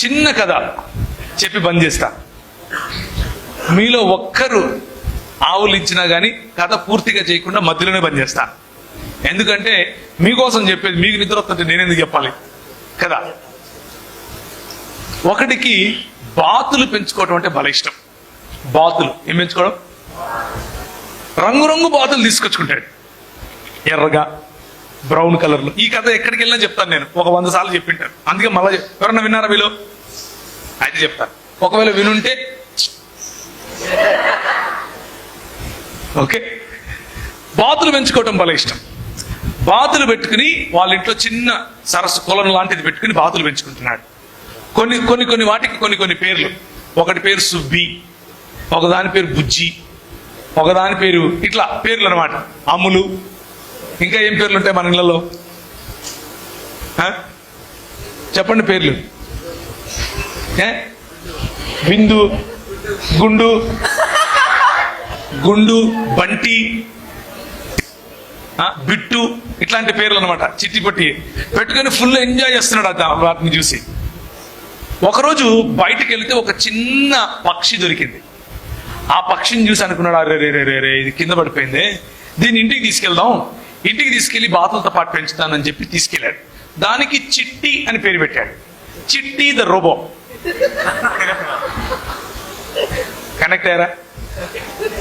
చిన్న కథ చెప్పి బంద్ చేస్తా. మీలో ఒక్కరు ఆవులు ఇచ్చినా గానీ కథ పూర్తిగా చేయకుండా మధ్యలోనే బంద్ చేస్తా. ఎందుకంటే మీకోసం చెప్పేది, మీకు నిద్ర వస్తుంటే నేనెందుకు చెప్పాలి కదా. ఒకటికి బాతులు పెంచుకోవడం అంటే భలే ఇష్టం. బాతులు ఏం పెంచుకోవడం, రంగురంగు బాతులు తీసుకొచ్చుకుంటాడు, ఎర్రగా బ్రౌన్ కలర్ లో. ఈ కథ ఎక్కడికి వెళ్ళినా చెప్తాను నేను, 100 సార్లు చెప్పింటాను. అందుకే మళ్ళా ఎవరన్నా విన్నారా మీలో? అయితే చెప్తాను. ఒకవేళ వినుంటే ఓకే. బాతులు పెంచుకోవటం భలే ఇష్టం. బాతులు పెట్టుకుని వాళ్ళ ఇంట్లో చిన్న సరస్సు కొలను లాంటిది పెట్టుకుని బాతులు పెంచుకుంటున్నాడు. కొన్ని వాటికి కొన్ని పేర్లు. ఒకటి పేరు సుబ్బి, ఒకదాని పేరు బుజ్జి, ఒకదాని పేరు ఇట్లా పేర్లు అనమాట. అమ్ములు, ఇంకా ఏం పేర్లు ఉంటాయి మన ఇళ్లలో చెప్పండి పేర్లు. బిందు, గుండు, బంటి, బిట్టు, ఇట్లాంటి పేర్లు అనమాట. చిట్టి పొట్టి పెట్టుకొని ఫుల్ ఎంజాయ్ చేస్తున్నాడు వాటిని చూసి. ఒకరోజు బయటికి వెళితే ఒక చిన్న పక్షి దొరికింది. ఆ పక్షిని చూసి అనుకున్నాడు, అరే ఇది కింద పడిపోయింది, దీన్ని ఇంటికి తీసుకెళ్దాం, ఇంటికి తీసుకెళ్లి బాతులతో పాటు పెంచుతానని చెప్పి తీసుకెళ్లాడు. దానికి చిట్టి అని పేరు పెట్టాడు. చిట్టి ద రోబో. కనెక్ట్ అయ్యారా?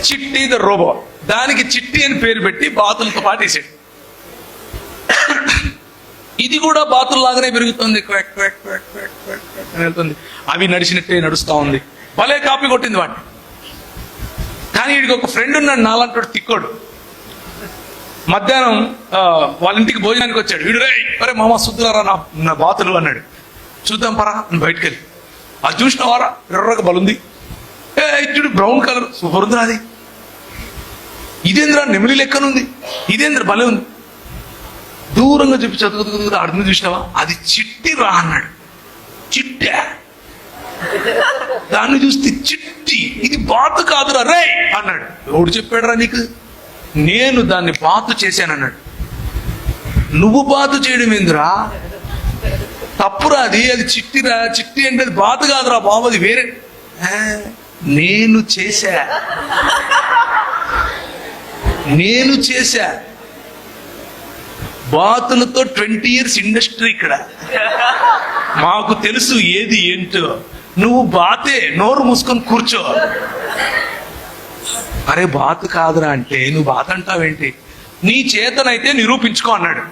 చిట్టి ద రోబో. దానికి చిట్టి అని పేరు పెట్టి బాతులతో పాటు వేసాడు. ఇది కూడా బాతుల్లాగానే పెరుగుతుంది, వెళ్తుంది. అవి నడిచినట్టే నడుస్తా ఉంది. భలే కాపీ కొట్టింది వాడిని. కానీ వీడికి ఒక ఫ్రెండ్ ఉన్నాడు, నాలంటాడు తిక్కోడు. మధ్యాహ్నం వాళ్ళ ఇంటికి భోజనానికి వచ్చాడు. వీడు అరే మామ సుద్దులారా నా బాతులు అన్నాడు. చూద్దాం పరా అని బయటకు వెళ్ళి, అది చూసినవారా ఎర్రగా బలుంది, ఇటు బ్రౌన్ కలర్ సూపర్ ఉంది, అది ఇదేంద్రా నెమిలి లెక్కనుంది, ఇదేంద్ర భలే ఉంది. దూరంగా చెప్పి చదువుతుంది, అడుగు చూసినావా, అది చిట్టి రా అన్నాడు. చిట్టా? దాన్ని చూస్తే చిట్టి, ఇది బాతు కాదురా రే అన్నాడు. ఎవడు చెప్పాడు రా నీకు? నేను దాన్ని బాతు చేశానన్నాడు. నువ్వు బాతు చేయడం ఏందిరా, తప్పురా, అది చిట్టిరా. చిట్టి అంటే అది బాతు కాదురా బాబు, అది వేరే. నేను చేశా. బాతులతో 20 years ఇండస్ట్రీ ఇక్కడ. మాకు తెలుసు ఏది ఏంటో. నువ్వు బాతే, నోరు మూసుకొని కూర్చో. అరే బాతు కాదురా అంటే నువ్వు బాత్ అంటావేంటి? నీ చేతనైతే నిరూపించుకో అన్నాడు.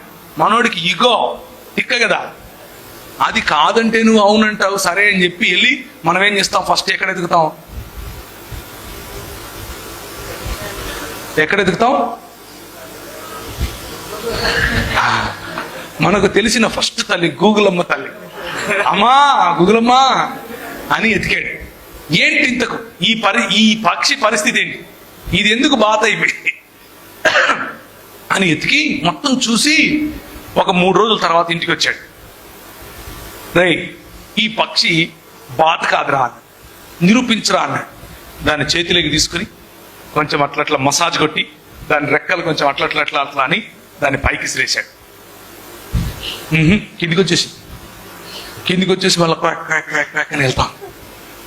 మనోడికి ఇగో తిక్క కదా, అది కాదంటే నువ్వు అవునంటావు. సరే అని చెప్పి వెళ్ళి మనం ఏం చేస్తాం, ఫస్ట్ ఎక్కడ ఎదుగుతాం? మనకు తెలిసిన ఫస్ట్ తల్లి గూగులమ్మ తల్లి. అమ్మా గూగులమ్మ అని ఎతికాడు. ఏంటి ఇంతకు ఈ పక్షి పరిస్థితి ఏంటి, ఇది ఎందుకు బాధ అయిపోయింది అని ఎతికి మొత్తం చూసి ఒక 3 రోజుల తర్వాత ఇంటికి వచ్చాడు. ఈ పక్షి బాధ కాదురా, నిరూపించరా అన్నాడు. దాన్ని చేతిలోకి తీసుకుని కొంచెం అట్లా మసాజ్ కొట్టి దాని రెక్కలు కొంచెం అట్లా అని దాన్ని పైకి సిరేశాడు. కిందికి వచ్చేసి మళ్ళీ క్వాక్ అని వెళ్తాం.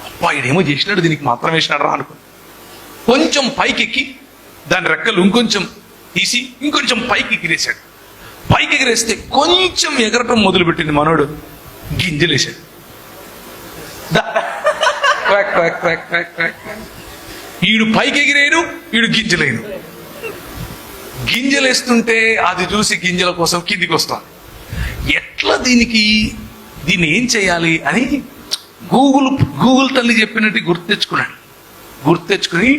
అబ్బా ఇడేమో చేసినాడు, దీనికి మాత్రం వేసినాడు రా అనుకో. కొంచెం పైకి ఎక్కి దాని రెక్కలు ఇంకొంచెం తీసి ఇంకొంచెం పైకి ఎగిరేశాడు. పైకి ఎగిరేస్తే కొంచెం ఎగరటం మొదలుపెట్టింది. మనోడు గింజలేశాడు. ఈడు పైకి ఎగిరేను, ఈడు గింజలేను. గింజలేస్తుంటే అది చూసి గింజల కోసం కిందికి వస్తాం. ఎట్లా దీన్ని ఏం చేయాలి అని గూగుల్ తల్లి చెప్పినట్టు గుర్తెచ్చుకుని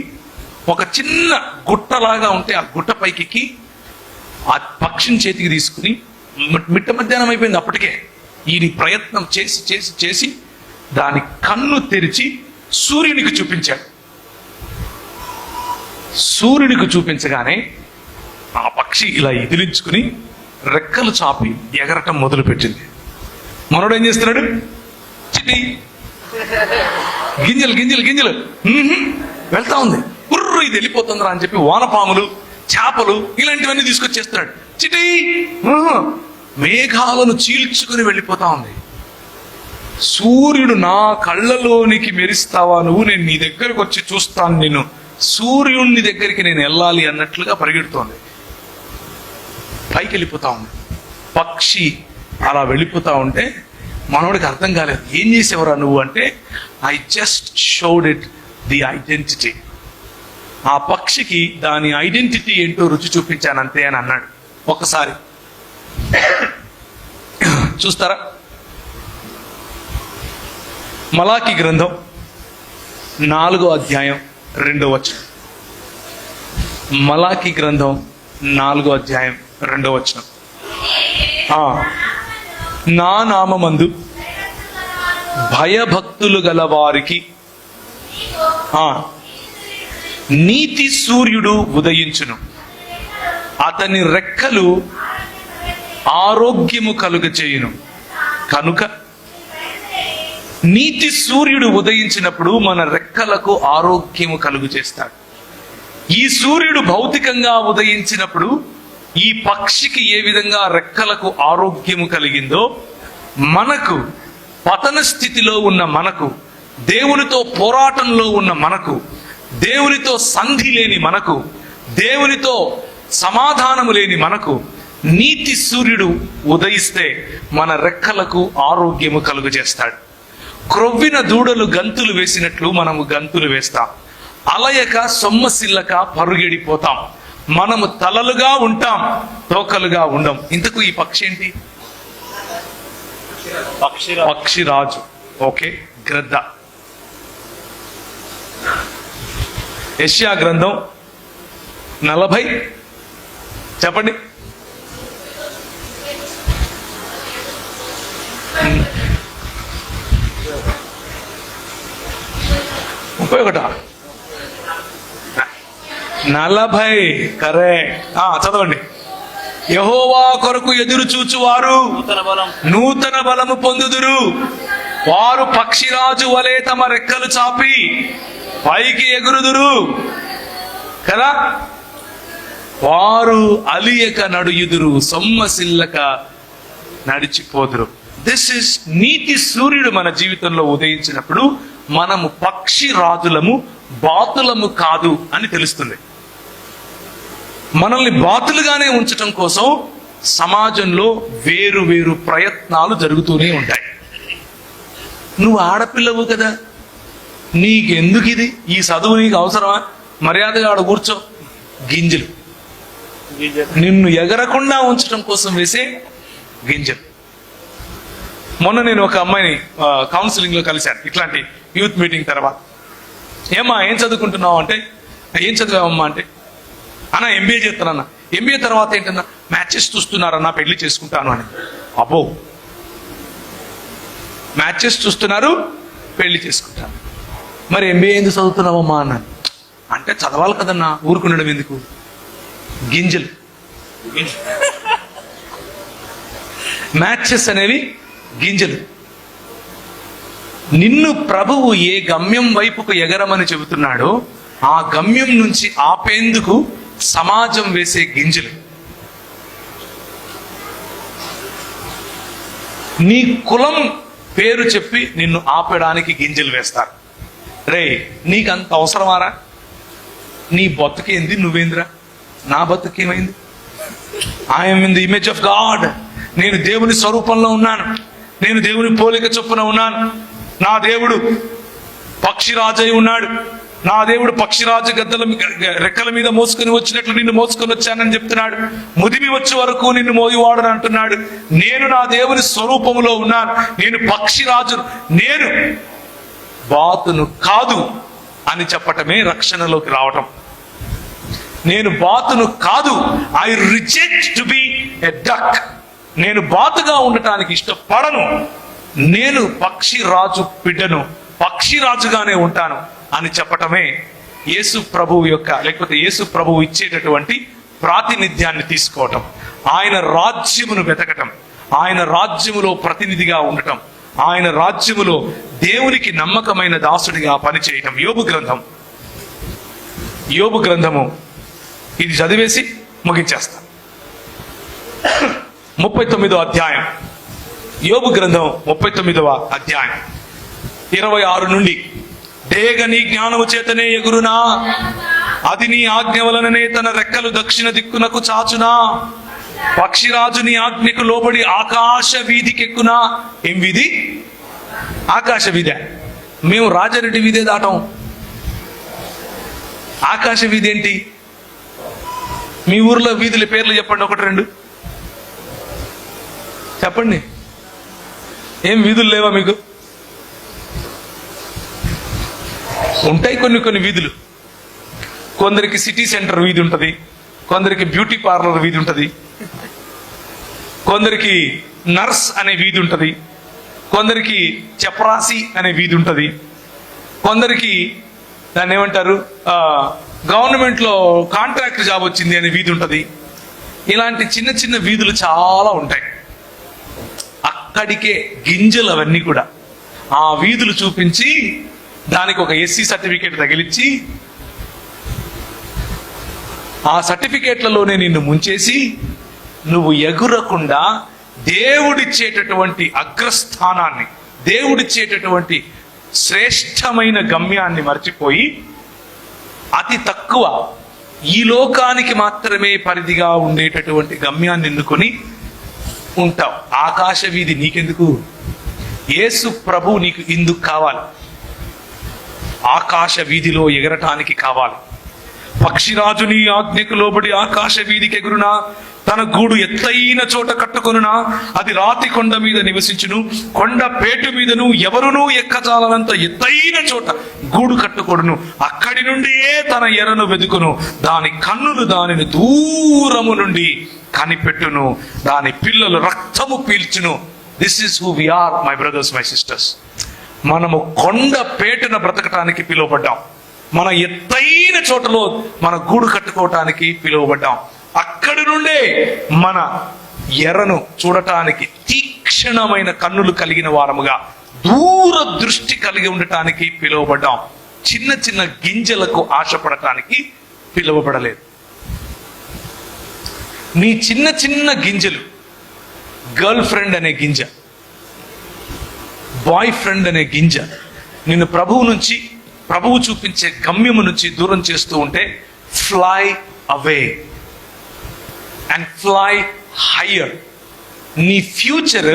ఒక చిన్న గుట్టలాగా ఉంటే ఆ గుట్ట పైకి ఆ పక్షిని చేతికి తీసుకుని, మిట్ట మధ్యాహ్నం అయిపోయింది అప్పటికే, ఈయన ప్రయత్నం చేసి దాని కన్ను తెరిచి సూర్యునికి చూపించాడు. సూర్యునికి చూపించగానే ఆ పక్షి ఇలా ఎదిలించుకుని రెక్కలు చాపి ఎగరటం మొదలు పెట్టింది. మనోడు ఏం చేస్తున్నాడు, చిట్టి గింజలు వెళ్తా ఉంది. కుర్రు ఇది వెళ్ళిపోతుందిరా అని చెప్పి వానపాములు, చేపలు ఇలాంటివన్నీ తీసుకొచ్చేస్తున్నాడు. చిట్టి మేఘాలను చీల్చుకుని వెళ్ళిపోతా ఉంది. సూర్యుడు నా కళ్ళలోనికి మెరిస్తావా నువ్వు, నేను నీ దగ్గరకు వచ్చి చూస్తాను, నేను సూర్యుడిని దగ్గరికి నేను వెళ్ళాలి అన్నట్లుగా పరిగెడుతోంది. పైకి వెళ్ళిపోతా ఉంది. పక్షి అలా వెళ్ళిపోతా ఉంటే మనోడికి అర్థం కాలేదు. ఏం చేసేవరా నువ్వు అంటే, I just showed it the identity. ఆ పక్షికి దాని ఐడెంటిటీ ఏంటో రుచి చూపించాను అంతే అని అన్నాడు. ఒకసారి చూస్తారా, మలాకి గ్రంథం 4వ అధ్యాయం 2వ వచనం. మలాకి గ్రంథం 4వ అధ్యాయం 2వ వచనం. నా నామమందు భయభక్తులు గల వారికి నీతి సూర్యుడు ఉదయించును, అతని రెక్కలు ఆరోగ్యము కలుగచేయును. కనుక నీతి సూర్యుడు ఉదయించినప్పుడు మన రెక్కలకు ఆరోగ్యము కలుగు చేస్తాడు. ఈ సూర్యుడు భౌతికంగా ఉదయించినప్పుడు ఈ పక్షికి ఏ విధంగా రెక్కలకు ఆరోగ్యము కలిగిందో, మనకు పతన స్థితిలో ఉన్న మనకు, దేవునితో పోరాటంలో ఉన్న మనకు, దేవునితో సంధి లేని మనకు, దేవునితో సమాధానము లేని మనకు నీతి సూర్యుడు ఉదయిస్తే మన రెక్కలకు ఆరోగ్యము కలుగు చేస్తాడు. క్రొవ్విన దూడలు గంతులు వేసినట్లు మనము గంతులు వేస్తాం. అలయక సొమ్మసిల్లక పరుగెడిపోతాం. మనము తలలుగా ఉంటాం, తోకలుగా ఉండం. ఇంతకు ఈ పక్షి ఏంటి? పక్షిరాజు. ఓకే, గ్రద్ద. యెషయా గ్రంథం 40 చెప్పండి. ముప్పై 40 కరెక్ట్. చదవండి. యెహోవా కొరకు ఎదురు చూచువారు నూతన బలము పొందుదురు, వారు పక్షిరాజు వలె తమ రెక్కలు చాపి పైకి ఎగురుదురు కదా, వారు అలియక నడుయుదురు, సొమ్మసిల్లక నడిచిపోదురు. దిస్ ఇస్ నీతి సూర్యుడు మన జీవితంలో ఉదయించినప్పుడు మనము పక్షి రాజులము, బాతులము కాదు అని తెలుస్తుంది. మనల్ని బాతులుగానే ఉంచటం కోసం సమాజంలో వేరు వేరు ప్రయత్నాలు జరుగుతూనే ఉంటాయి. నువ్వు ఆడపిల్లవు కదా, నీకెందుకు ఇది, ఈ చదువు నీకు అవసరమా, మర్యాదగా ఆడ కూర్చో, గింజలు. నిన్ను ఎగరకుండా ఉంచడం కోసం వేసే గింజలు. మొన్న నేను ఒక అమ్మాయిని కౌన్సిలింగ్ లో కలిశాను, ఇట్లాంటి యూత్ మీటింగ్ తర్వాత. ఏమ్మా ఏం చదువుకుంటున్నావు అంటే, ఏం చదివామమ్మా అంటే, అన్న ఎంబీఏ చేస్తానన్నా. ఎంబీఏ తర్వాత ఏంటన్నా, మ్యాచెస్ చూస్తున్నారన్నా, పెళ్లి చేసుకుంటాను అని. అబ్బో, మ్యాచెస్ చూస్తున్నారు, పెళ్లి చేసుకుంటాను. మరి ఎంబీఏ ఎందుకు చదువుతున్నావమ్మా అన్నాను. అంటే చదవాలి కదన్నా, ఊరుకుండడం ఎందుకు, గింజలు. మ్యాచెస్ అనేవి గింజలు. నిన్ను ప్రభువు ఏ గమ్యం వైపుకు ఎగరమని చెబుతున్నాడో ఆ గమ్యం నుంచి ఆపేందుకు సమాజం వేసే గింజలు. నీ కులం పేరు చెప్పి నిన్ను ఆపడానికి గింజలు వేస్తారు. రే, నీకంత అవసరమారా, నీ బతుకేంది, నువ్వేందిరా, నా బతుకేమైంది, I'm in the image of God, నేను దేవుని స్వరూపంలో ఉన్నాను, నేను దేవుని పోలిక చొప్పున ఉన్నాను, నా దేవుడు పక్షిరాజై ఉన్నాడు, నా దేవుడు పక్షిరాజు రెక్కల మీద మోసుకొని వచ్చినట్లు నిన్ను మోసుకొని వచ్చానని చెప్తున్నాడు. ముదిమి వచ్చే వరకు నిన్ను మోగివాడని అంటున్నాడు. నేను నా దేవుని స్వరూపములో ఉన్నాను, నేను పక్షిరాజు, నేను బాతును కాదు అని చెప్పటమే రక్షణలోకి రావటం. నేను బాతును కాదు, I reject to be a duck. నేను బాతుగా ఉండటానికి ఇష్టపడను, నేను పక్షిరాజు బిడ్డను, పక్షిరాజుగానే ఉంటాను అని చెప్పటమే యేసు ప్రభువు యొక్క, లేకపోతే యేసు ప్రభువు ఇచ్చేటటువంటి ప్రాతినిధ్యాన్ని తీసుకోవటం, ఆయన రాజ్యమును వెతకటం, ఆయన రాజ్యములో ప్రతినిధిగా ఉండటం, ఆయన రాజ్యములో దేవునికి నమ్మకమైన దాసుడిగా పనిచేయటం. యోబు గ్రంథము ఇది చదివేసి ముగించేస్తాం. 39వ అధ్యాయం యోబు గ్రంథం 39వ అధ్యాయం 26 నుండి, డేగ నీ జ్ఞానము చేతనే ఎగురునా, అది నీ ఆజ్ఞ వలననే తన రెక్కలు దక్షిణ దిక్కునకు చాచునా, పక్షిరాజు నీ ఆజ్ఞకు లోబడి ఆకాశ వీధికెక్కునా. ఏం వీధి? ఆకాశ వీధి. మేము రాజారెడ్డి వీధే దాటం. ఆకాశ వీధి ఏంటి? మీ ఊర్లో వీధుల పేర్లు చెప్పండి, ఒకటి రెండు చెప్పండి. ఏం వీధులు లేవా మీకు? ఉంటాయి కొన్ని వీధులు. కొందరికి సిటీ సెంటర్ వీధి ఉంటుంది, కొందరికి బ్యూటీ పార్లర్ వీధి ఉంటుంది, కొందరికి నర్స్ అనే వీధి ఉంటుంది, కొందరికి చపరాసి అనే వీధి ఉంటుంది, కొందరికి దాన్ని ఏమంటారు గవర్నమెంట్ లో కాంట్రాక్ట్ జాబ్ వచ్చింది అనే వీధి ఉంటుంది. ఇలాంటి చిన్న చిన్న వీధులు చాలా ఉంటాయి. అక్కడికే గింజలు అవన్నీ కూడా ఆ వీధులు చూపించి దానికి ఒక ఎస్సీ సర్టిఫికేట్ తగిలిచ్చి ఆ సర్టిఫికేట్లలోనే నిన్ను ముంచేసి నువ్వు ఎగురకుండా దేవుడిచ్చేటటువంటి అగ్రస్థానాన్ని, దేవుడిచ్చేటటువంటి శ్రేష్టమైన గమ్యాన్ని మర్చిపోయి అతి తక్కువ ఈ లోకానికి మాత్రమే పరిధిగా ఉండేటటువంటి గమ్యాన్ని ఎన్నుకొని ఉంటావు. ఆకాశ వీధి నీకెందుకు? యేసు ప్రభు నీకు ఇందుకు కావాలి. ఆకాశ వీధిలో ఎగరటానికి కావాలి. పక్షిరాజు నీ ఆజ్ఞకు లోబడి ఆకాశ వీధికి ఎగురునా, తన గూడు ఎత్తైన చోట కట్టుకొనునా, అది రాతి కొండ మీద నివసించును, కొండ పేటు మీదను ఎవరునూ ఎక్కజాలనంత ఎత్తైన చోట గూడు కట్టుకొడును, అక్కడి నుండియే తన ఎరను వెదుకును, దాని కన్నులు దానిని దూరము నుండి కనిపెట్టును, దాని పిల్లలు రక్తము పీల్చును. This is who we are my brothers, my sisters. మనము కొండ పేటున బ్రతకటానికి పిలువబడ్డాం. మన ఎత్తైన చోటలో మన గూడు కట్టుకోవటానికి పిలువబడ్డాం. అక్కడి నుండే మన ఎర్రను చూడటానికి తీక్షణమైన కన్నులు కలిగిన వారముగా దూర దృష్టి కలిగి ఉండటానికి పిలువబడ్డాం. చిన్న చిన్న గింజలకు ఆశపడటానికి పిలువబడలేదు. నీ చిన్న చిన్న గింజలు, గర్ల్ ఫ్రెండ్ అనే గింజ, బాయ్ ఫ్రెండ్ అనే గింజ నిన్ను ప్రభువు చూపించే గమ్యము నుంచి దూరం చేస్తూ ఉంటే, fly away and fly higher. నీ ఫ్యూచర్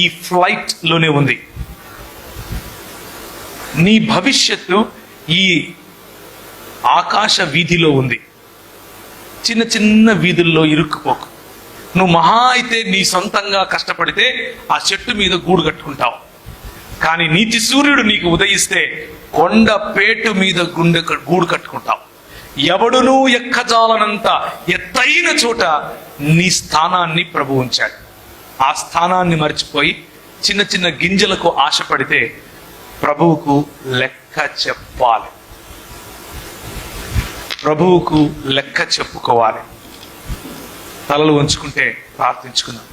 ఈ ఫ్లైట్ లోనే ఉంది. నీ భవిష్యత్తు ఈ ఆకాశ వీధిలో ఉంది. చిన్న చిన్న వీధుల్లో ఇరుక్కుపోకు. నువ్వు మహా అయితే నీ సొంతంగా కష్టపడితే ఆ చెట్టు మీద గూడు కట్టుకుంటావు. కానీ నీతి సూర్యుడు నీకు ఉదయిస్తే కొండ పేటు మీద గూడు కట్టుకుంటావు. ఎవడునూ ఎక్కజాలనంత ఎత్తైన చోట నీ స్థానాన్ని ప్రభు ఉంచాడు. ఆ స్థానాన్ని మర్చిపోయి చిన్న చిన్న గింజలకు ఆశపడితే ప్రభువుకు లెక్క చెప్పాలి. ప్రభువుకు లెక్క చెప్పుకోవాలి. తలలు ఉంచుకుంటే ప్రార్థించుకుందాం.